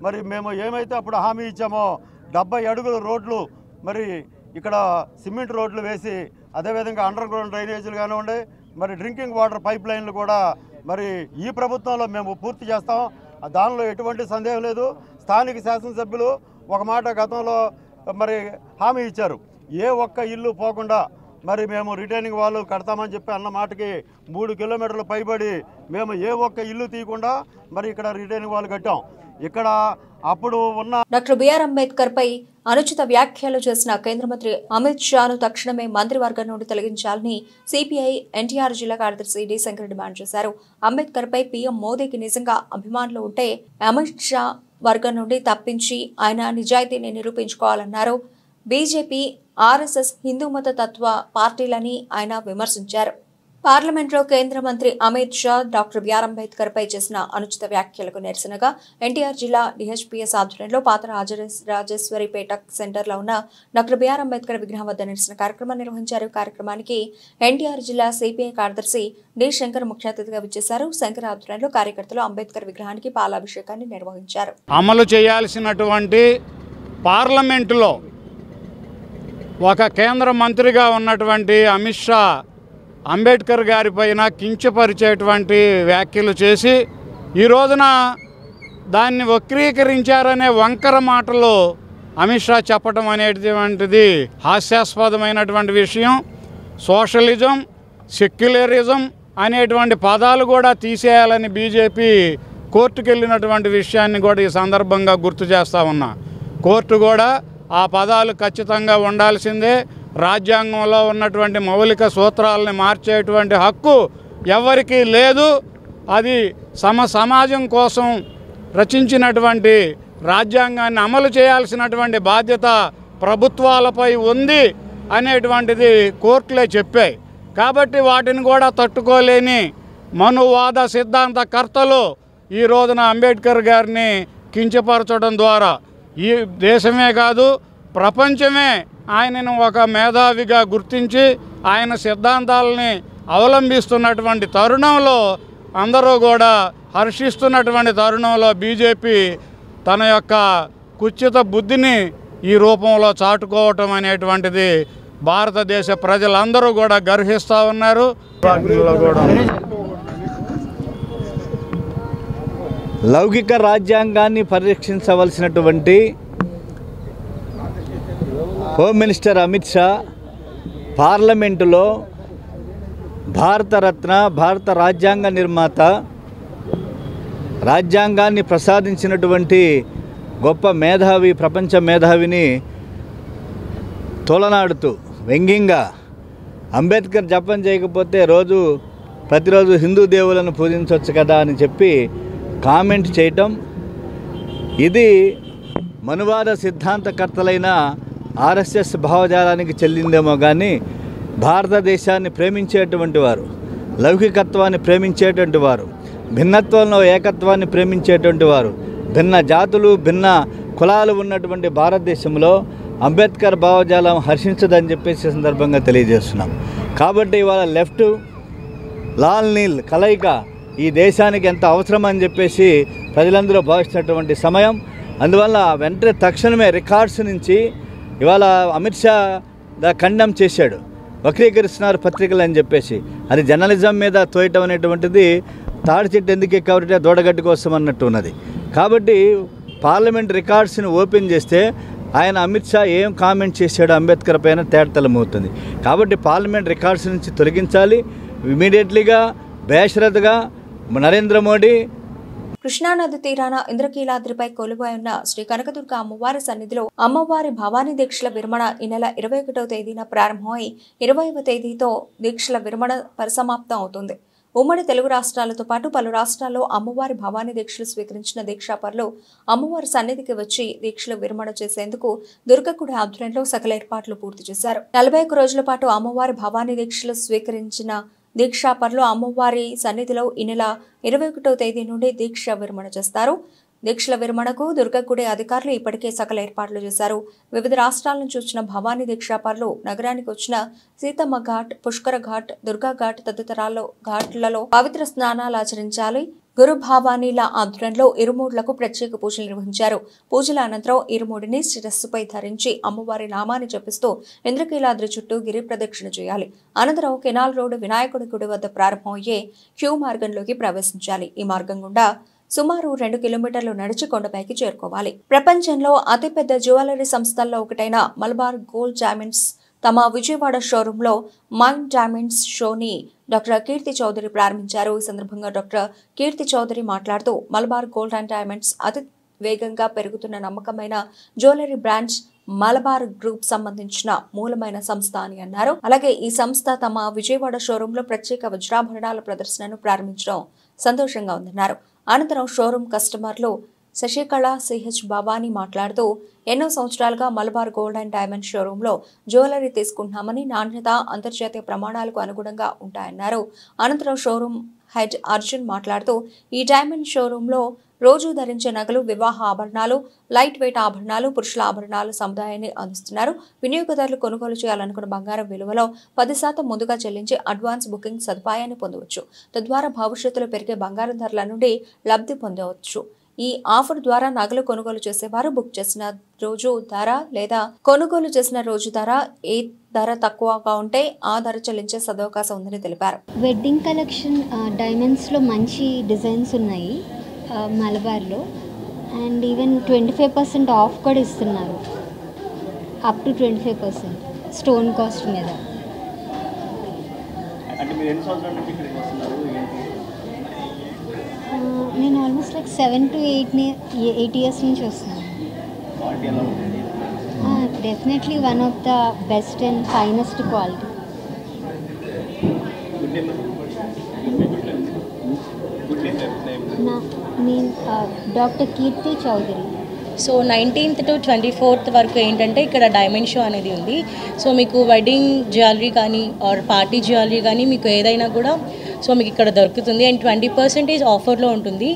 మరి మేము ఏమైతే అప్పుడు హామీ ఇచ్చామో 70 అడుగుల రోడ్లు మరి ఇక్కడ సిమెంట్ రోడ్లు వేసి, అదేవిధంగా అండర్ గ్రౌండ్ డ్రైనేజీలు కానివ్వండి, మరి డ్రింకింగ్ వాటర్ పైప్ లైన్లు కూడా మరి ఈ ప్రభుత్వంలో మేము పూర్తి చేస్తాం. దానిలో ఎటువంటి సందేహం లేదు. స్థానిక శాసనసభ్యులు ఒక మాట గతంలో మరి హామీ ఇచ్చారు, ఏ ఒక్క ఇల్లు పోకుండా మరి మేము రిటైనింగ్ వాళ్ళు కడతామని చెప్పి అన్న మాటకి 3 కిలోమీటర్లు పైబడి మేము ఏ ఒక్క ఇల్లు తీయకుండా మరి ఇక్కడ రిటైనింగ్ వాళ్ళు కట్టాం. ఇక్కడ అప్పుడు ఉన్న డాక్టర్ బిఆర్ అంబేద్కర్ పై అనుచిత వ్యాఖ్యలు చేసిన కేంద్ర మంత్రి అమిత్ షాను తక్షణమే మంత్రివర్గం నుండి తొలగించాలని సిపిఐ ఎన్టీఆర్ జిల్లా కార్యదర్శి డి శంకర్ డిమాండ్ చేశారు. అంబేద్కర్ పై పీఎం మోదీకి నిజంగా అభిమానులు ఉంటే అమిత్ షా వర్గం నుండి తప్పించి ఆయన నిజాయితీని నిరూపించుకోవాలన్నారు. బీజేపీ, ఆర్ఎస్ఎస్ హిందూ మత తత్వ పార్టీలని ఆయన విమర్శించారు. పార్లమెంట్లో కేంద్ర మంత్రి అమిత్ షా డాక్టర్ బిఆర్ అంబేద్కర్ పై చేసిన అనుచిత వ్యాఖ్యలకు నిరసనగా ఎన్టీఆర్ జిల్లా డిహెచ్పీఎస్ ఆధ్వర్యంలో పాత రాజేశ్వరిపేట సెంటర్లో ఉన్న డాక్టర్ బిఆర్ అంబేద్కర్ విగ్రహం వద్ద నిరసన కార్యక్రమం నిర్వహించారు. కార్యక్రమానికి ఎన్టీఆర్ జిల్లా సిపిఐ కార్యదర్శి డి శంకర్ ముఖ్య అతిథిగా విచ్చేశారు. శంకర్ ఆధ్వర్యంలో కార్యకర్తలు అంబేద్కర్ విగ్రహానికి పాలాభిషేకాన్ని నిర్వహించారు. అమలు చేయాల్సినటువంటి పార్లమెంటులో ఒక కేంద్ర మంత్రిగా ఉన్నటువంటి అమిత్ షా అంబేద్కర్ గారి పైన కించపరిచేటువంటి వ్యాఖ్యలు చేసి ఈ రోజున దాన్ని వక్రీకరించారనే వంకర మాటలు అమిత్ షా చెప్పడం అనేటువంటిది హాస్యాస్పదమైనటువంటి విషయం. సోషలిజం, సెక్యులరిజం అనేటువంటి పదాలు కూడా తీసేయాలని బీజేపీ కోర్టుకు వెళ్ళినటువంటి విషయాన్ని కూడా ఈ సందర్భంగా గుర్తు చేస్తూ ఉన్నా. కోర్టు కూడా ఆ పదాలు ఖచ్చితంగా ఉండాల్సిందే. రాజ్యాంగంలో ఉన్నటువంటి మౌలిక సూత్రాలని మార్చేటువంటి హక్కు ఎవరికీ లేదు. అది సమాజం కోసం రచించినటువంటి రాజ్యాంగాన్ని అమలు చేయాల్సినటువంటి బాధ్యత ప్రభుత్వాలపై ఉంది అనేటువంటిది కోర్టులే చెప్పాయి. కాబట్టి వాటిని కూడా తట్టుకోలేని మనువాద సిద్ధాంతకర్తలు ఈ రోజున అంబేద్కర్ గారిని కించపరచడం ద్వారా ఈ దేశమే కాదు ప్రపంచమే ఆయనను ఒక మేధావిగా గుర్తించి ఆయన సిద్ధాంతాలని అవలంబిస్తున్నటువంటి తరుణంలో, అందరూ కూడా హర్షిస్తున్నటువంటి తరుణంలో బీజేపీ తన యొక్క కుచిత బుద్ధిని ఈ రూపంలో చాటుకోవటం అనేటువంటిది భారతదేశ ప్రజలందరూ కూడా గర్హిస్తూ ఉన్నారు. లౌకిక రాజ్యాంగాన్ని పరిరక్షించవలసినటువంటి హోమ్ మినిస్టర్ అమిత్ షా పార్లమెంటులో భారతరత్న, భారత రాజ్యాంగ నిర్మాత, రాజ్యాంగాన్ని ప్రసాదించినటువంటి గొప్ప మేధావి, ప్రపంచ మేధావిని తోలనాడుతూ వ్యంగ్యంగా అంబేద్కర్ జపం చేయకపోతే ప్రతిరోజు హిందూ దేవులను పూజించవచ్చు కదా అని చెప్పి కామెంట్ చేయటం, ఇది మనువాద సిద్ధాంతకర్తలైన ఆర్ఎస్ఎస్ భావజాలానికి చెల్లిందేమో కానీ భారతదేశాన్ని ప్రేమించేటువంటి వారు, లౌకికత్వాన్ని ప్రేమించేటువంటి వారు, భిన్నత్వంలో ఏకత్వాన్ని ప్రేమించేటువంటి వారు, భిన్న జాతులు, భిన్న కులాలు ఉన్నటువంటి భారతదేశంలో అంబేద్కర్ భావజాలం హర్షించదని చెప్పేసి సందర్భంగా తెలియజేస్తున్నాం. కాబట్టి ఇవాళ లెఫ్ట్ లాల్ నీల్ కలయిక ఈ దేశానికి ఎంత అవసరం అని చెప్పేసి ప్రజలందరూ భావిస్తున్నటువంటి సమయం. అందువల్ల వెంటనే తక్షణమే రికార్డ్స్ నుంచి ఇవాళ అమిత్ షా ఖండం చేశాడు, వక్రీకరిస్తున్నారు పత్రికలు అని చెప్పేసి. అది జర్నలిజం మీద తోయటం అనేటువంటిది తాడి చెట్టు ఎందుకు ఎక్కవరంటే దూడగడ్డి కోసం అన్నట్టు ఉన్నది. కాబట్టి పార్లమెంట్ రికార్డ్స్ని ఓపెన్ చేస్తే ఆయన అమిత్ షా ఏం కామెంట్ చేశాడో అంబేద్కర్ పైన తేటతెల్లమవుతుంది. కాబట్టి పార్లమెంట్ రికార్డ్స్ నుంచి తొలగించాలి. ఇమీడియట్లీగా బేషరతుగా నరేంద్ర మోడీ. కృష్ణానది తీరాన ఇంద్రకీలాద్రిపై కొలువై ఉన్న శ్రీ కనకదుర్గ అమ్మవారి సన్నిధిలో అమ్మవారి భవానీ దీక్షల విరమణ ఈ నెల 21వ తేదీన ప్రారంభమై 20వ తేదీతో దీక్షల విరమణ పరిసమాప్తం అవుతుంది. ఉమ్మడి తెలుగు రాష్ట్రాలతో పాటు పలు రాష్ట్రాల్లో అమ్మవారి భవానీ దీక్షలు స్వీకరించిన దీక్షాపరులు అమ్మవారి సన్నిధికి వచ్చి దీక్షలు విరమణ చేసేందుకు దుర్గగుడి ఆధ్వర్యంలో సకల ఏర్పాట్లు పూర్తి చేశారు. 41 రోజుల పాటు అమ్మవారి భవానీ దీక్షలు స్వీకరించిన దీక్షాపరులు అమ్మవారి సన్నిధిలో ఈ నెల 21వ తేదీ నుండి దీక్ష విరమణ చేస్తారు. దీక్షల విరమణకు దుర్గగుడి అధికారులు ఇప్పటికే సకల ఏర్పాట్లు చేశారు. వివిధ రాష్ట్రాల నుంచి వచ్చిన భవానీ దీక్షాపరులు నగరానికి వచ్చిన సీతమ్మ ఘాట్, పుష్కర ఘాట్, దుర్గా ఘాట్ తదితరాల్లో ఘాట్లలో పవిత్ర స్నానాలు ఆచరించాలి. గురు భావానీల ఆధ్వర్యంలో ఇరుమూడులకు ప్రత్యేక పూజలు నిర్వహించారు. పూజల అనంతరం ఇరుమూడిని శిరస్సుపై ధరించి అమ్మవారి నామాన్ని జపిస్తూ ఇంద్రకీలాద్రి చుట్టూ గిరి ప్రదక్షిణ చేయాలి. అనంతరం కెనాల్ రోడ్డు వినాయకుడి గుడి వద్ద ప్రారంభమయ్యే క్యూ మార్గంలోకి ప్రవేశించాలి. ఈ మార్గం గుండా సుమారు 2 కిలోమీటర్లు నడిచి కొండపైకి చేరుకోవాలి. ప్రపంచంలో అతిపెద్ద జ్యువెలరీ సంస్థల్లో ఒకటైన మలబార్ గోల్డ్ డైమండ్స్ తమ విజయవాడ షోరూంలో మైండ్ డైమండ్స్ షోని డాక్టర్ కీర్తి చౌదరి ప్రారంభించారు. ఈ సందర్భంగా డాక్టర్ కీర్తి చౌదరి మాట్లాడుతూ మలబార్ గోల్డ్ అండ్ డైమండ్స్ అతి వేగంగా పెరుగుతున్న నమ్మకమైన జ్యువెలరీ బ్రాండ్స్ మలబార్ గ్రూప్ సంబంధించిన మూలమైన సంస్థ అని అన్నారు. అలాగే ఈ సంస్థ తమ విజయవాడ షోరూంలో ప్రత్యేక వజ్రాభరణాల ప్రదర్శనను ప్రారంభించడం సంతోషంగా ఉందన్నారు. అనంతరం షోరూం కస్టమర్లు శశికళ సిహెచ్ భవానీ మాట్లాడుతూ ఎన్నో సంవత్సరాలుగా మలబార్ గోల్డ్ అండ్ డైమండ్ షోరూంలో జ్యువెలరీ తీసుకుంటున్నామని, నాణ్యత అంతర్జాతీయ ప్రమాణాలకు అనుగుణంగా ఉంటాయన్నారు. అనంతరం షోరూం హెడ్ అర్జున్ మాట్లాడుతూ ఈ డైమండ్ షోరూంలో రోజు ధరించే నగలు, వివాహ ఆభరణాలు, లైట్ వెయిట్ ఆభరణాలు, పురుషుల ఆభరణాలు సముదాయాన్ని అందిస్తున్నారు. వినియోగదారులు కొనుగోలు చేయాలనుకున్న బంగారం విలువలో 10% ముందుగా చెల్లించి అడ్వాన్స్ బుకింగ్ సదుపాయాన్ని పొందవచ్చు. తద్వారా భవిష్యత్తులో పెరిగే బంగారం ధరల నుండి లబ్ధి పొందవచ్చు. ఈ ఆఫర్ ద్వారా నగలు కొనుగోలు చేసేవారు బుక్ చేసిన రోజు ధర లేదా కొనుగోలు చేసిన రోజు ధర ఏ ధర తక్కువగా ఉంటే ఆ ధర చెల్లించే సదవకాశం ఉందని తెలిపారు. వెడ్డింగ్ కలెక్షన్ డైమండ్స్లో మంచి డిజైన్స్ ఉన్నాయి మలబార్లో. అండ్ ఈవెన్ 25% ఆఫ్ కూడా ఇస్తున్నారు, అప్ టు 25% స్టోన్ కాస్ట్ మీద. నేను ఆల్మోస్ట్ లైక్ 7 to 8 years నుంచి వస్తున్నాను. Definitely one of the best and finest quality. నేను doctor Keerthi Chowdary. So 19th to 24th వరకు ఏంటంటే ఇక్కడ డైమండ్ షో అనేది ఉంది. సో మీకు వెడ్డింగ్ జ్యువెలరీ కానీ ఆర్ పార్టీ జ్యువెలరీ కానీ మీకు ఏదైనా కూడా సో మీకు ఇక్కడ దొరుకుతుంది. అండ్ 20% ఆఫర్లో ఉంటుంది.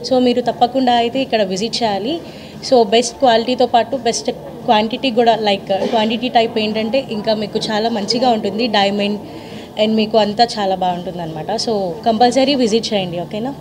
సో మీరు తప్పకుండా అయితే ఇక్కడ విజిట్ చేయాలి. సో బెస్ట్ క్వాలిటీతో పాటు బెస్ట్ క్వాంటిటీ కూడా, లైక్ క్వాంటిటీ టైప్ ఏంటంటే ఇంకా మీకు చాలా మంచిగా ఉంటుంది డైమండ్, అండ్ మీకు అంతా చాలా బాగుంటుంది అనమాట. సో కంపల్సరీ విజిట్ చేయండి, ఓకేనా.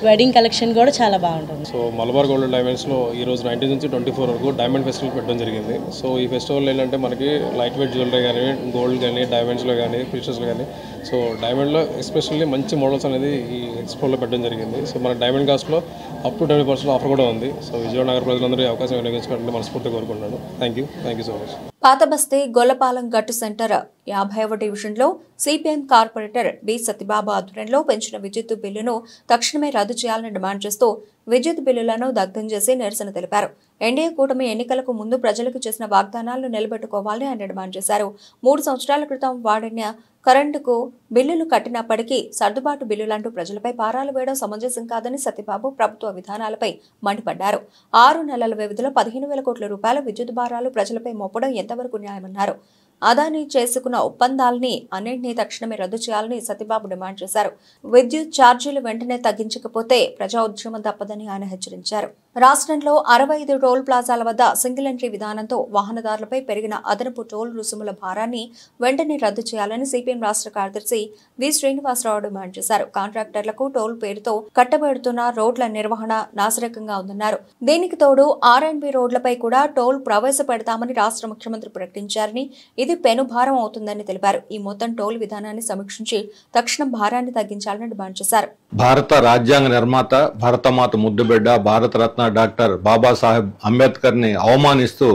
వెడ్డింగ్ కలెక్షన్ కూడా చాలా బాగుంటుంది. సో మలబార్ గోల్డ్ డైమండ్స్లో ఈరోజు 19 నుంచి 24 వరకు డైమండ్ ఫెస్టివల్ పెట్టడం జరిగింది. సో ఈ ఫెస్టివల్ ఏంటంటే మనకి లైట్ వెయిట్ జ్యువెలరీ కానీ, గోల్డ్ కానీ, డైమండ్స్లో కానీ, ఫిషెస్లో కానీ, సో డైమండ్లో ఎస్పెషల్లీ మంచి మోడల్స్ అనేది ఈ ఎక్స్పోలో పెట్టడం జరిగింది. సో మన డైమండ్ కాస్ట్లో అప్ టు 20% ఆఫర్ కూడా ఉంది. సో విజయవాడ నగర ప్రజలందరూ ఈ అవకాశం వినియోగించుకోవాలని మనస్ఫూర్తిగా కోరుకుంటున్నాను. Thank you so much. Pathabasti Gollapalem గట్టు సెంటర్ 50వ డివిజన్లో సిపిఎం కార్పొరేటర్ బి సత్యబాబు ఆధ్వర్యంలో పెంచిన విద్యుత్ బిల్లును తక్షణమే రద్దు చేయాలని డిమాండ్ చేస్తూ విద్యుత్ బిల్లులను దగ్ధం చేసి నిరసన తెలిపారు. ఎన్డీఏ కూటమి ఎన్నికలకు ముందు ప్రజలకు చేసిన వాగ్దానాలను నిలబెట్టుకోవాలని ఆయన డిమాండ్ చేశారు. 3 సంవత్సరాల క్రితం వాడిన కరెంటుకు బిల్లులు కట్టినప్పటికీ సర్దుబాటు బిల్లులంటూ ప్రజలపై పారాలు వేయడం సమంజసం కాదని సత్యబాబు ప్రభుత్వ విధానాలపై మండిపడ్డారు. 6 నెలల వ్యవధిలో 15,000 కోట్ల రూపాయల విద్యుత్ భారాలు ప్రజలపై మోపడం ఎంతవరకు న్యాయమన్నారు. అదానీ చేసుకున్న ఒప్పందాలని అన్నింటినీ తక్షణమే రద్దు చేయాలని సత్యబాబు డిమాండ్ చేశారు. విద్యుత్ ఛార్జీలు వెంటనే తగ్గించకపోతే ప్రజా ఉద్యమం తప్పదని ఆయన హెచ్చరించారు. రాష్ట్రంలో 65 టోల్ ప్లాజాల వద్ద సింగిల్ ఎంట్రీ విధానంతో వాహనదారులపై పెరిగిన అదనపు టోల్ రుసుముల భారాన్ని వెంటనే రద్దు చేయాలని సిపిఎం రాష్ట్ర కార్యదర్శి వి శ్రీనివాసరావు డిమాండ్ చేశారు. కాంట్రాక్టర్లకు టోల్ పేరుతో కట్టబెడుతున్న రోడ్ల నిర్వహణ నాసిరకంగా ఉందన్నారు. దీనికి తోడు ఆర్ఎండ్బి రోడ్లపై కూడా టోల్ ప్రవేశపెడతామని రాష్ట్ర ముఖ్యమంత్రి ప్రకటించారని, ఇది పెనుభారం అవుతుందని తెలిపారు. ఈ మొత్తం టోల్ విధానాన్ని సమీక్షించి తక్షణం భారాన్ని తగ్గించాలని డిమాండ్ చేశారు. భారత రాజ్యాంగ నిర్మాత, భారతమాత ముద్దుబిడ్డ, భారతరత్న డాక్టర్ బాబాసాహెబ్ అంబేద్కర్ ని అవమానిస్తూ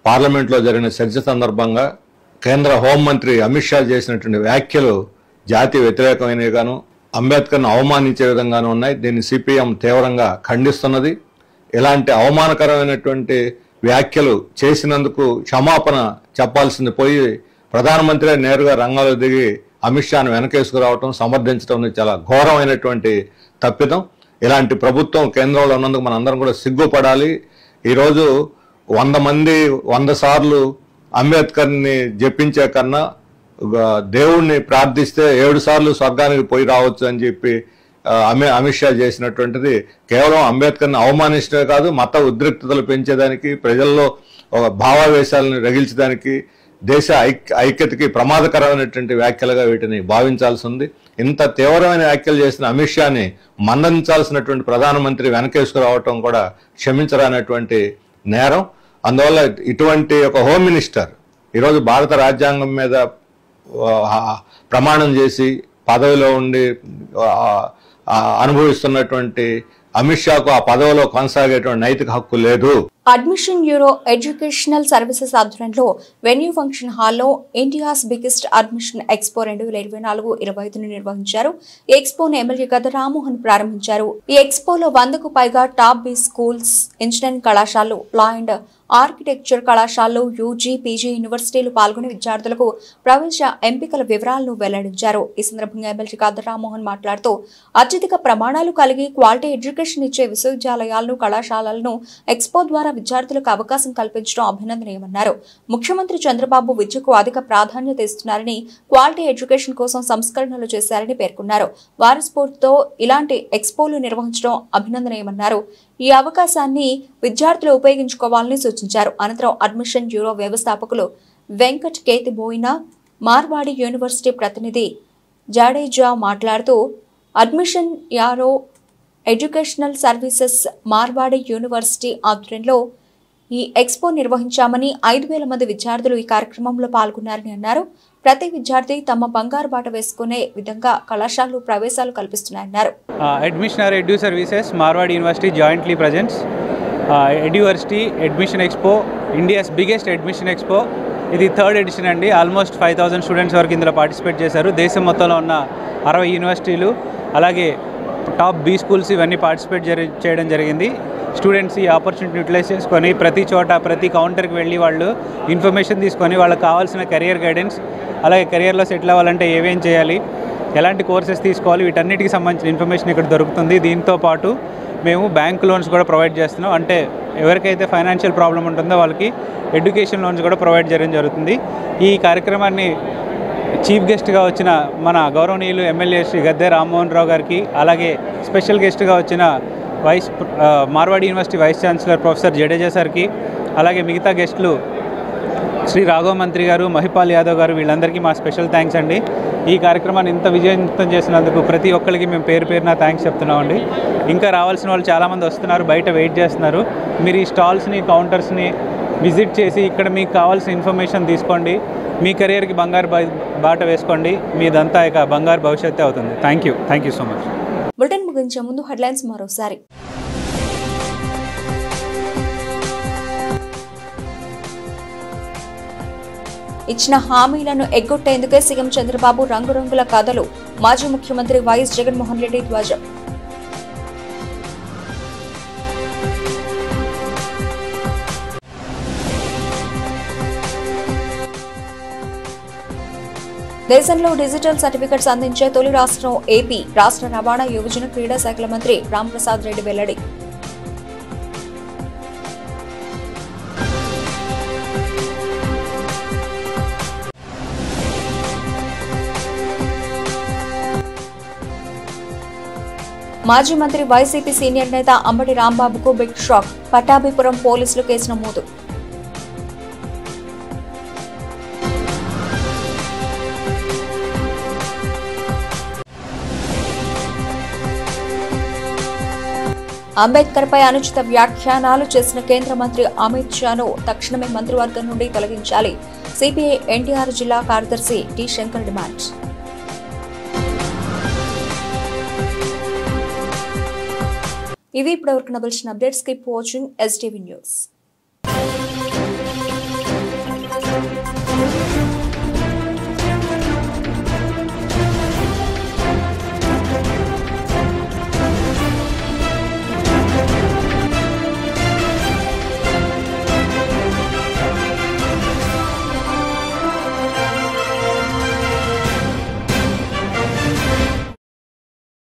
పార్లమెంట్లో జరిగిన చర్చ సందర్భంగా కేంద్ర హోంమంత్రి అమిత్ షా చేసినటువంటి వ్యాఖ్యలు జాతి వ్యతిరేకమైనవిగాను, అంబేద్కర్ను అవమానించే విధంగాను ఉన్నాయి. దీన్ని సిపిఎం తీవ్రంగా ఖండిస్తున్నది. ఇలాంటి అవమానకరమైనటువంటి వ్యాఖ్యలు చేసినందుకు క్షమాపణ చెప్పాల్సింది పోయి ప్రధానమంత్రి నేరుగా రంగంలో దిగి అమిత్ షాను వెనకేసుకురావటం, సమర్థించడం చాలా ఘోరమైనటువంటి తప్పిదం. ఇలాంటి ప్రభుత్వం కేంద్రంలో ఉన్నందుకు మనందరం కూడా సిగ్గుపడాలి. ఈరోజు 100 మంది 100 సార్లు అంబేద్కర్ని జపించే కన్నా దేవుణ్ణి ప్రార్థిస్తే 7 సార్లు స్వర్గానికి పోయి రావచ్చు అని చెప్పి అమిత్ షా చేసినటువంటిది కేవలం అంబేద్కర్ని అవమానించడమే కాదు, మత ఉద్రిక్తతలు పెంచేదానికి, ప్రజల్లో భావావేశాలను రగిల్చడానికి, దేశ ఐక్యతకి ప్రమాదకరమైనటువంటి వ్యాఖ్యలుగా వీటిని భావించాల్సి ఉంది. ఇంత తీవ్రమైన వ్యాఖ్యలు చేసిన అమిత్ షాని మన్ననించాల్సినటువంటి ప్రధానమంత్రి వెనకేసుకురావటం కూడా క్షమించరానటువంటి నేరం. అందువల్ల ఇటువంటి ఒక హోమ్ మినిస్టర్ ఈరోజు భారత రాజ్యాంగం మీద ప్రమాణం చేసి పదవిలో ఉండి అనుభవిస్తున్నటువంటి అమిత్ షాకు ఆ పదవిలో కొనసాగేటువంటి నైతిక హక్కు లేదు. అడ్మిషన్ బ్యూరో ఎడ్యుకేషనల్ సర్వీసెస్ ఆధ్వర్యంలో వెన్యూ ఫంక్షన్ హాల్లో ఇండియాస్ బిగ్గెస్ట్ అడ్మిషన్ ఎక్స్పో 2024-25 నిర్వహించారు. ఈ ఎక్స్పోను ఎమ్మెల్యే గద్దే రామ్మోహన్ ప్రారంభించారు. ఈ ఎక్స్పోలో 100కు పైగా టాప్ బి స్కూల్స్, ఇంజనీరింగ్ కళాశాలలు, లా అండ్ ఆర్కిటెక్చర్ కళాశాలలు, యూజీ, పీజీ యూనివర్సిటీలు పాల్గొని విద్యార్థులకు ప్రవేశ ఎంపికల వివరాలను వెల్లడించారు. ఈ సందర్భంగా ఎమ్మెల్యే గద్దే రామ్మోహన్ మాట్లాడుతూ అత్యధిక ప్రమాణాలు కలిగి క్వాలిటీ ఎడ్యుకేషన్ ఇచ్చే విశ్వవిద్యాలయాలను, కళాశాలలను ఎక్స్పో ద్వారా విద్యార్థులకు అవకాశం కల్పించడం అభినందనీయమన్నారు. ముఖ్యమంత్రి చంద్రబాబు విద్యకు అధిక ప్రాధాన్యత ఇస్తున్నారని, క్వాలిటీ ఎడ్యుకేషన్ కోసం సంస్కరణలు చేశారని పేర్కొన్నారు. వారి స్ఫూర్తితో ఇలాంటి ఎక్స్పోలు నిర్వహించడం అభినందనీయమన్నారు. ఈ అవకాశాన్ని విద్యార్థులు ఉపయోగించుకోవాలని సూచించారు. అనంతరం అడ్మిషన్ బ్యూరో వ్యవస్థాపకులు వెంకట్ కేతిబోయిన, మార్వాడి యూనివర్సిటీ ప్రతినిధి జాడేజా మాట్లాడుతూ admission arrow educational services Marwadi university ఆధ్వర్యంలో ఈ ఎక్స్పో నిర్వహించామని, 5,000 మంది విద్యార్థులు ఈ కార్యక్రమంలో పాల్గొన్నారని అన్నారు. ప్రతి విద్యార్థి తమ బంగారు బాట వేసుకునే విధంగా కళాశాలలు ప్రవేశాలు కల్పిస్తున్నాయన్నారు. Admission edu services Marwadi university jointly presents Eduversity admission expo, India's biggest admission expo. ఇది 3rd ఎడిషన్ అండి. ఆల్మోస్ట్ 5,000 స్టూడెంట్స్ వరకు ఇందులో పార్టిసిపేట్ చేశారు. దేశం మొత్తంలో ఉన్న 60 యూనివర్సిటీలు, అలాగే టాప్ బి స్కూల్స్ ఇవన్నీ పార్టిసిపేట్ చేయడం జరిగింది. స్టూడెంట్స్ ఈ ఆపర్చునిటీ యూటిలైజ్ చేసుకొని ప్రతి చోట ప్రతి కౌంటర్కి వెళ్ళి వాళ్ళు ఇన్ఫర్మేషన్ తీసుకొని వాళ్ళకి కావాల్సిన కెరియర్ గైడెన్స్, అలాగే కెరియర్లో సెటిల్ అవ్వాలంటే ఏమేం చేయాలి, ఎలాంటి కోర్సెస్ తీసుకోవాలి, వీటన్నిటికి సంబంధించిన ఇన్ఫర్మేషన్ ఇక్కడ దొరుకుతుంది. దీంతో పాటు మేము బ్యాంక్ లోన్స్ కూడా ప్రొవైడ్ చేస్తున్నాం. అంటే ఎవరికైతే ఫైనాన్షియల్ ప్రాబ్లం ఉంటుందో వాళ్ళకి ఎడ్యుకేషన్ లోన్స్ కూడా ప్రొవైడ్ చేయడం జరుగుతుంది. ఈ కార్యక్రమాన్ని చీఫ్ గెస్ట్గా వచ్చిన మన గౌరవనీయులు ఎమ్మెల్యే శ్రీ గద్దే రామ్మోహన్ రావు గారికి, అలాగే స్పెషల్ గెస్ట్గా వచ్చిన Marwadi university vice chancellor professor Jadeja సార్కి, అలాగే మిగతా గెస్టులు శ్రీ రాఘవ మంత్రి గారు, మహిపాల్ యాదవ్ గారు, వీళ్ళందరికీ మా స్పెషల్ థ్యాంక్స్ అండి. ఈ కార్యక్రమాన్ని ఇంత విజయవంతం చేసినందుకు ప్రతి ఒక్కరికి మేము పేరు పేరున థ్యాంక్స్ చెప్తున్నామండి. ఇంకా రావాల్సిన వాళ్ళు చాలామంది వస్తున్నారు, బయట వెయిట్ చేస్తున్నారు. మీరు ఈ స్టాల్స్ని, కౌంటర్స్ని విజిట్ చేసి ఇక్కడ మీకు కావాల్సిన ఇన్ఫర్మేషన్ తీసుకోండి. మీ కెరియర్కి బంగారు బాట వేసుకోండి. మీదంతా ఇక బంగారు భవిష్యత్తు అవుతుంది. Thank you so much. Bulletin ముగించే ముందు హెడ్లైన్స్ మరోసారి. ఇచ్చిన హామీలను ఎగ్గొట్టేందుకే సీఎం చంద్రబాబు రంగురంగుల కథలు, మాజీ ముఖ్యమంత్రి వైఎస్ జగన్మోహన్ రెడ్డి ధ్వజం. దేశంలో డిజిటల్ సర్టిఫికెట్స్ అందించే తొలి రాష్ట్రం ఏపీ. రాష్ట్ర రవాణా, యువజన, క్రీడా శాఖల మంత్రి రాంప్రసాద్ రెడ్డి వెల్లడి. మాజీ మంత్రి వైసీపీ సీనియర్ నేత అంబటి రాంబాబుకు బిగ్ షాక్. పట్టాభిపురం పోలీసులు కేసు నమోదు. అంబేద్కర్ పై అనుచిత వ్యాఖ్యానాలు చేసిన కేంద్ర మంత్రి అమిత్ షాను తక్షణమే మంత్రివర్గం నుండి తొలగించాలి. సిపిఐ ఎన్టీఆర్ జిల్లా కార్యదర్శి టి శంకర్ డిమాండ్. ఇవి ఇప్పటివరకు నవల్సిన updates. Keep watching STV news.